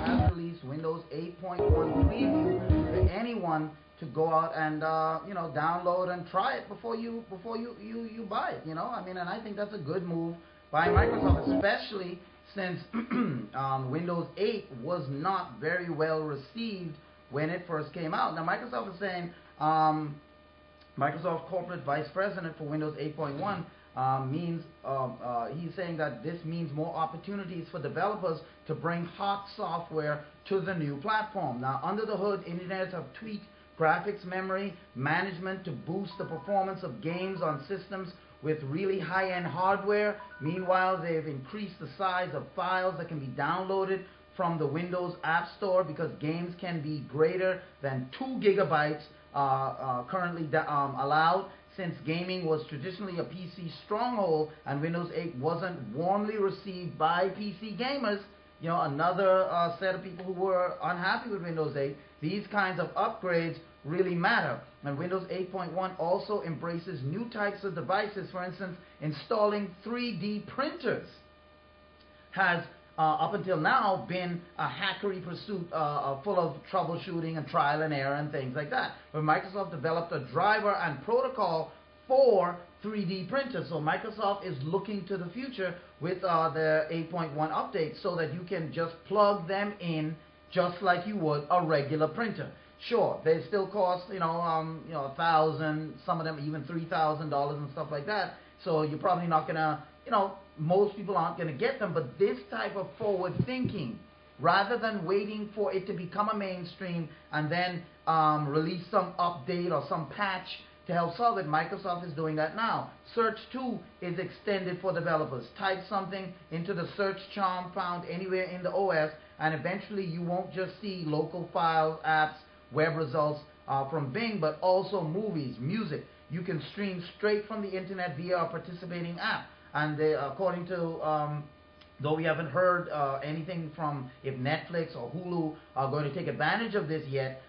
has released Windows 8.1 preview for anyone to go out and download and try it before you buy it. I mean, and I think that's a good move by Microsoft, especially since Windows 8 was not very well received when it first came out. Now, Microsoft is saying, Microsoft Corporate Vice President for Windows 8.1 he's saying that this means more opportunities for developers to bring hot software to the new platform. Now, under the hood, engineers have tweaked graphics memory management to boost the performance of games on systems with really high-end hardware. Meanwhile, they've increased the size of files that can be downloaded from the Windows App Store, because games can be greater than 2 gigabytes currently allowed. Since gaming was traditionally a PC stronghold and Windows 8 wasn't warmly received by PC gamers, another set of people who were unhappy with Windows 8, these kinds of upgrades really matter. And Windows 8.1 also embraces new types of devices. For instance, installing 3D printers has up until now been a hackery pursuit full of troubleshooting and trial and error and things like that. But Microsoft developed a driver and protocol for 3D printers. So Microsoft is looking to the future with their 8.1 update so that you can just plug them in just like you would a regular printer. Sure, they still cost, $1,000, some of them even $3,000 and stuff like that. So you're probably not going to, most people aren't going to get them. But this type of forward thinking, rather than waiting for it to become a mainstream and then release some update or some patch to help solve it, Microsoft is doing that now. Search 2 is extended for developers. Type something into the search charm found anywhere in the OS, and eventually you won't just see local files, apps, web results from Bing, but also movies, music. You can stream straight from the internet via a participating app. And they, according to, though we haven't heard anything from if Netflix or Hulu are going to take advantage of this yet,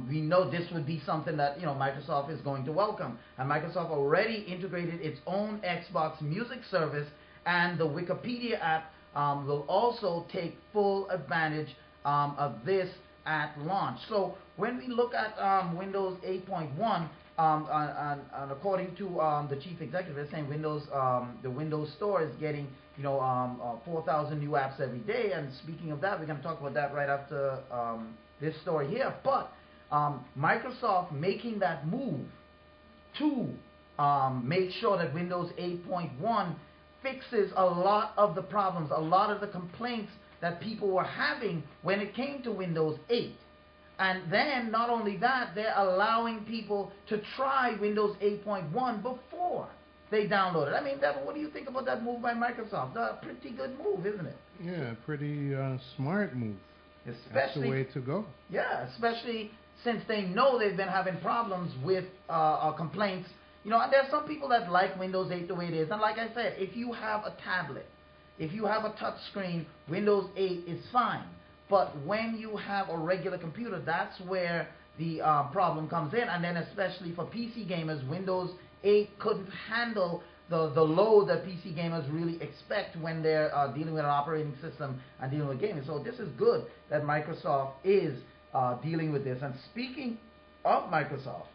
we know this would be something that Microsoft is going to welcome. And Microsoft already integrated its own Xbox Music service, and the Wikipedia app will also take full advantage of this at launch. So when we look at Windows 8.1, and according to the chief executive, they're saying the Windows Store is getting 4,000 new apps every day. And speaking of that, we're going to talk about that right after this story here. But Microsoft making that move to make sure that Windows 8.1 fixes a lot of the problems, a lot of the complaints that people were having when it came to Windows 8. And then, not only that, they're allowing people to try Windows 8.1 before they download it. I mean, Devin, what do you think about that move by Microsoft? A pretty good move, isn't it? Yeah, pretty smart move. Especially, that's the way to go. Yeah, especially since they know they've been having problems with complaints. And there's some people that like Windows 8 the way it is. And like I said, if you have a tablet, if you have a touch screen, Windows 8 is fine. But when you have a regular computer, that's where the problem comes in. And then especially for PC gamers, Windows 8 couldn't handle the load that PC gamers really expect when they're dealing with an operating system and dealing with gaming. So this is good that Microsoft is dealing with this. And speaking of Microsoft,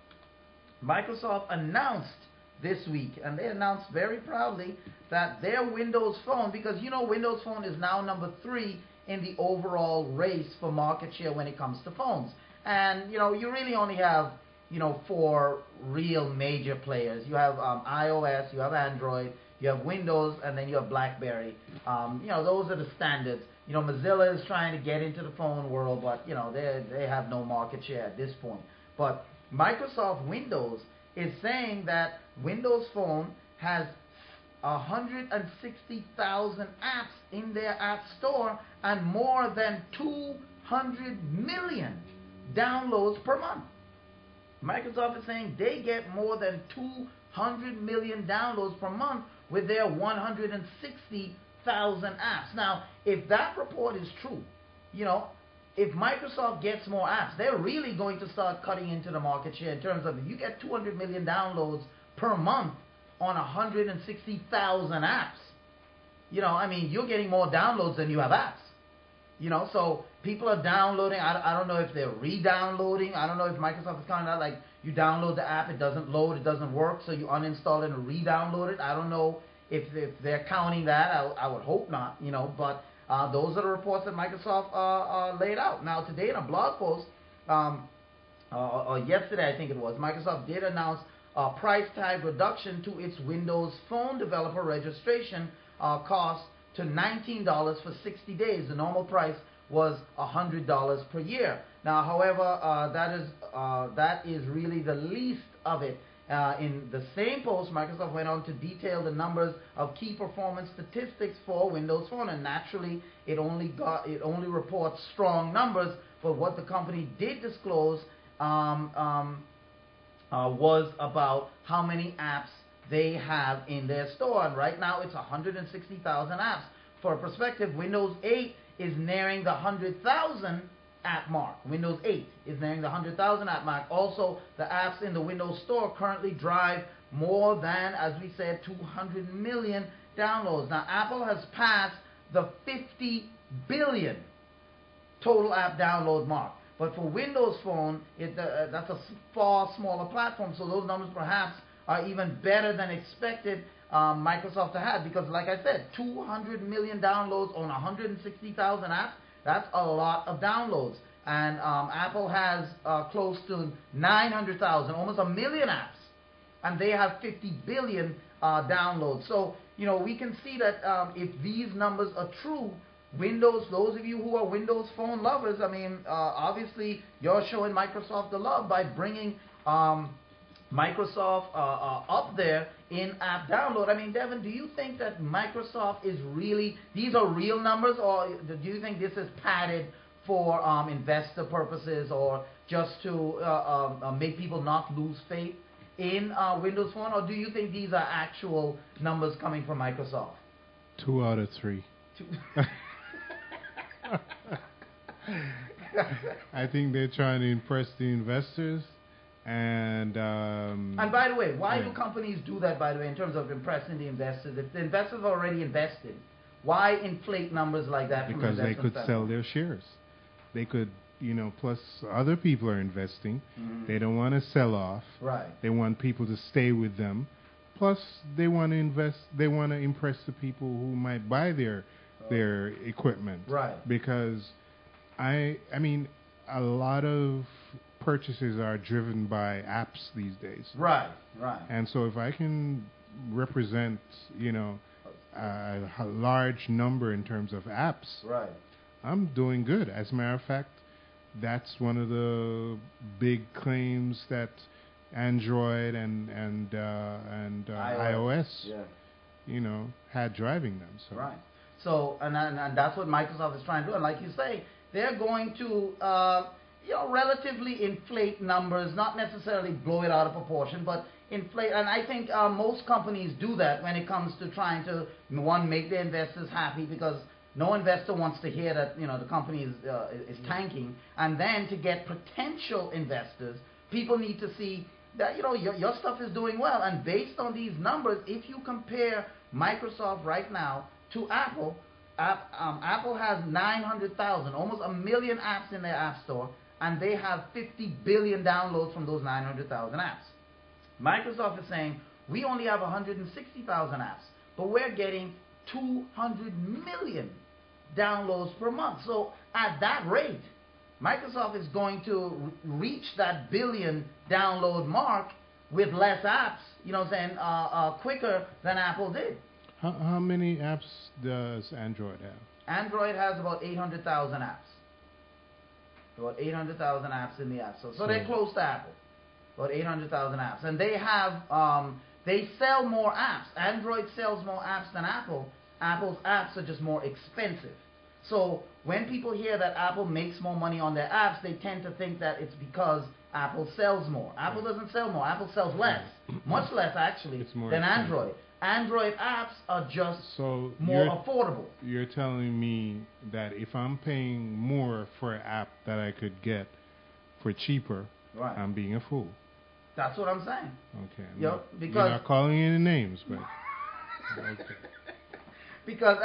Microsoft announced this week, and they announced very proudly that their Windows Phone, because Windows Phone is now number 3 in the overall race for market share when it comes to phones. And you really only have 4 real major players. You have iOS, you have Android, you have Windows, and then you have BlackBerry. Those are the standards. Mozilla is trying to get into the phone world, but they have no market share at this point. But Microsoft Windows is saying that Windows Phone has 160,000 apps in their app store and more than 200 million downloads per month. Microsoft is saying they get more than 200 million downloads per month with their 160,000 apps. Now, if that report is true, if Microsoft gets more apps, they're really going to start cutting into the market share in terms of if you get 200 million downloads per month on 160,000 apps, you're getting more downloads than you have apps. So people are downloading. I don't know if they're re-downloading. I don't know if Microsoft is counting that. Like, you download the app, it doesn't load, it doesn't work, so you uninstall it and re-download it. I don't know if they're counting that. I would hope not, But those are the reports that Microsoft laid out. Now, today in a blog post, or yesterday I think it was, Microsoft did announce a price tag reduction to its Windows Phone developer registration cost to $19 for 60 days. The normal price was $100 per year. Now, however, that is really the least of it. In the same post, Microsoft went on to detail the numbers of key performance statistics for Windows Phone, and naturally, it only reports strong numbers. But what the company did disclose was about how many apps they have in their store, and right now it's 160,000 apps. For perspective, Windows 8 is nearing the 100,000 app mark. Windows 8 is nearing the 100,000 app mark. Also, the apps in the Windows Store currently drive more than, as we said, 200 million downloads. Now, Apple has passed the 50 billion total app download mark. But for Windows Phone, that's a far smaller platform, so those numbers perhaps are even better than expected Microsoft to have, because like I said, 200 million downloads on 160,000 apps, that's a lot of downloads. And Apple has close to 900,000, almost a million apps, and they have 50 billion downloads. So, we can see that if these numbers are true, Windows, those of you who are Windows Phone lovers, obviously you're showing Microsoft the love by bringing Microsoft up there in app download. Devin, do you think that Microsoft is really, these are real numbers, or do you think this is padded for investor purposes, or just to make people not lose faith in Windows Phone, or do you think these are actual numbers coming from Microsoft? 2 out of 3. I think they're trying to impress the investors. And by the way, why do companies do that, by the way, in terms of impressing the investors? If the investors are already invested, why inflate numbers like that? Because they could sell their shares. They could, plus other people are investing. Mm-hmm. They don't want to sell off. Right. They want people to stay with them. Plus, they want to invest. They want to impress the people who might buy their equipment. Right. Because a lot of purchases are driven by apps these days. Right. And so if I can represent, a large number in terms of apps, right, I'm doing good. As a matter of fact, that's one of the big claims that Android and iOS, had driving them. So. Right. So, and that's what Microsoft is trying to do. And like you say, they're going to, relatively inflate numbers, not necessarily blow it out of proportion, but inflate. And I think most companies do that when it comes to trying to, one, make their investors happy, because no investor wants to hear that, the company is tanking. And then to get potential investors, people need to see that, your stuff is doing well. And based on these numbers, if you compare Microsoft right now to Apple, Apple has 900,000, almost a million apps in their app store, and they have 50 billion downloads from those 900,000 apps. Microsoft is saying, we only have 160,000 apps, but we're getting 200 million downloads per month. So at that rate, Microsoft is going to reach that billion download mark with less apps, quicker than Apple did. How many apps does Android have? Android has about 800,000 apps. About 800,000 apps in the App Store. So they're close to Apple. About 800,000 apps. And they have, they sell more apps. Android sells more apps than Apple. Apple's apps are just more expensive. So when people hear that Apple makes more money on their apps, they tend to think that it's because Apple sells more. Apple doesn't sell more. Apple sells less. Much less, actually, than Android. Android apps are just more affordable. You're telling me that if I'm paying more for an app that I could get for cheaper, right, I'm being a fool. That's what I'm saying. Okay. Because you're not calling any names, but okay. Because,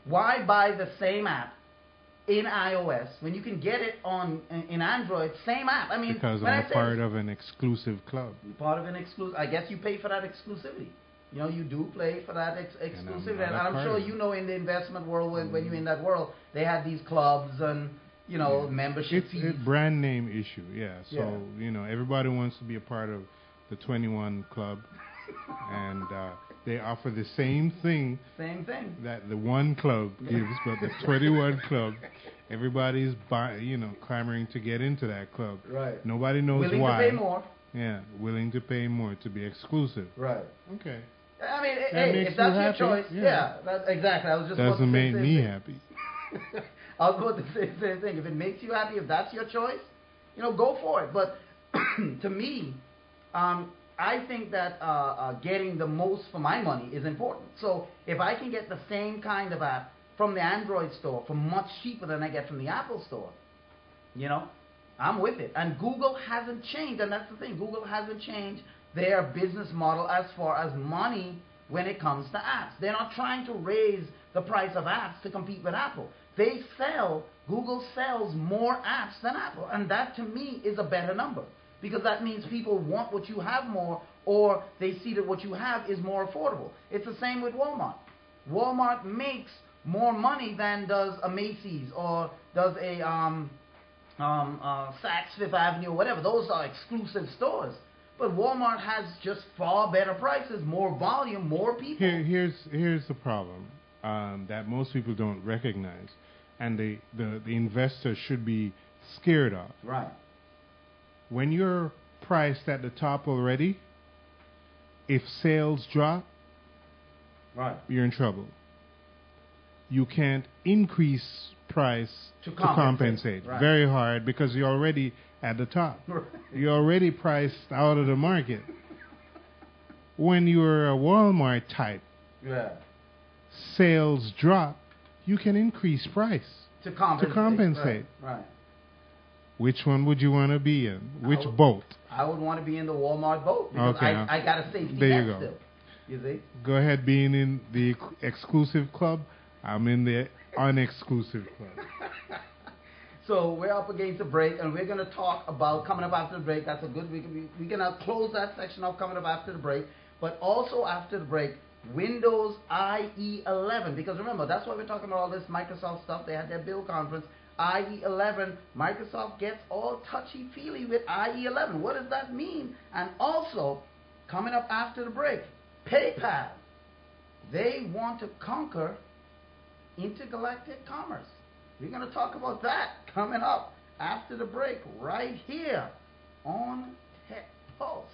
why buy the same app in iOS when you can get it on in Android, same app. I mean, because when I'm I a say part of an exclusive club. part of an exclusive, I guess you pay for that exclusivity. You know, you do play for that exclusivity, and I'm sure you know in the investment world when you're in that world, they have these clubs and membership fees. It's a brand name issue, yeah. So everybody wants to be a part of the 21 club, and they offer the same thing. Same thing that the one club gives, but the 21 club, everybody's clamoring to get into that club. Right. Nobody knows willing why. Willing to pay more. Yeah, willing to pay more to be exclusive. Right. Okay. I mean, hey, if that's your choice, exactly. I was just doesn't make me happy. I was about to say the same thing. If it makes you happy, if that's your choice, go for it. But to me, I think that getting the most for my money is important. So if I can get the same kind of app from the Android store for much cheaper than I get from the Apple store, I'm with it. And Google hasn't changed, and that's the thing. Google hasn't changed their business model as far as money when it comes to apps. They're not trying to raise the price of apps to compete with Apple. Google sells more apps than Apple, and that to me is a better number, because that means people want what you have more, or they see that what you have is more affordable. It's the same with Walmart. Walmart makes more money than does a Macy's or does a Saks Fifth Avenue or whatever. Those are exclusive stores. But Walmart has just far better prices, more volume, more people. Here's the problem that most people don't recognize, and the investor should be scared of. Right. When you're priced at the top already, if sales drop, right, you're in trouble. You can't increase price to compensate. Right. Very hard, because you're already at the top. Right. You're already priced out of the market. When you're a Walmart type, sales drop, you can increase price to compensate. Right. Which one would you want to be in? Which boat? I would want to be in the Walmart boat, because I got a safety net still. You see? Go ahead, being in the exclusive club. I'm in the unexclusive club. So we're up against a break, and we're going to talk about coming up after the break. That's a good. We're going to close that section off coming up after the break. But also after the break, Windows IE 11, because remember, that's why we're talking about all this Microsoft stuff. They had their Build conference. IE 11, Microsoft gets all touchy-feely with IE 11. What does that mean? And also, coming up after the break, PayPal. They want to conquer intergalactic commerce. We're going to talk about that coming up after the break right here on Tech Pulse.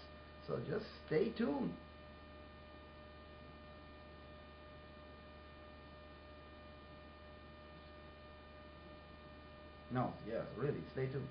So just stay tuned. No, yes, really, stay tuned.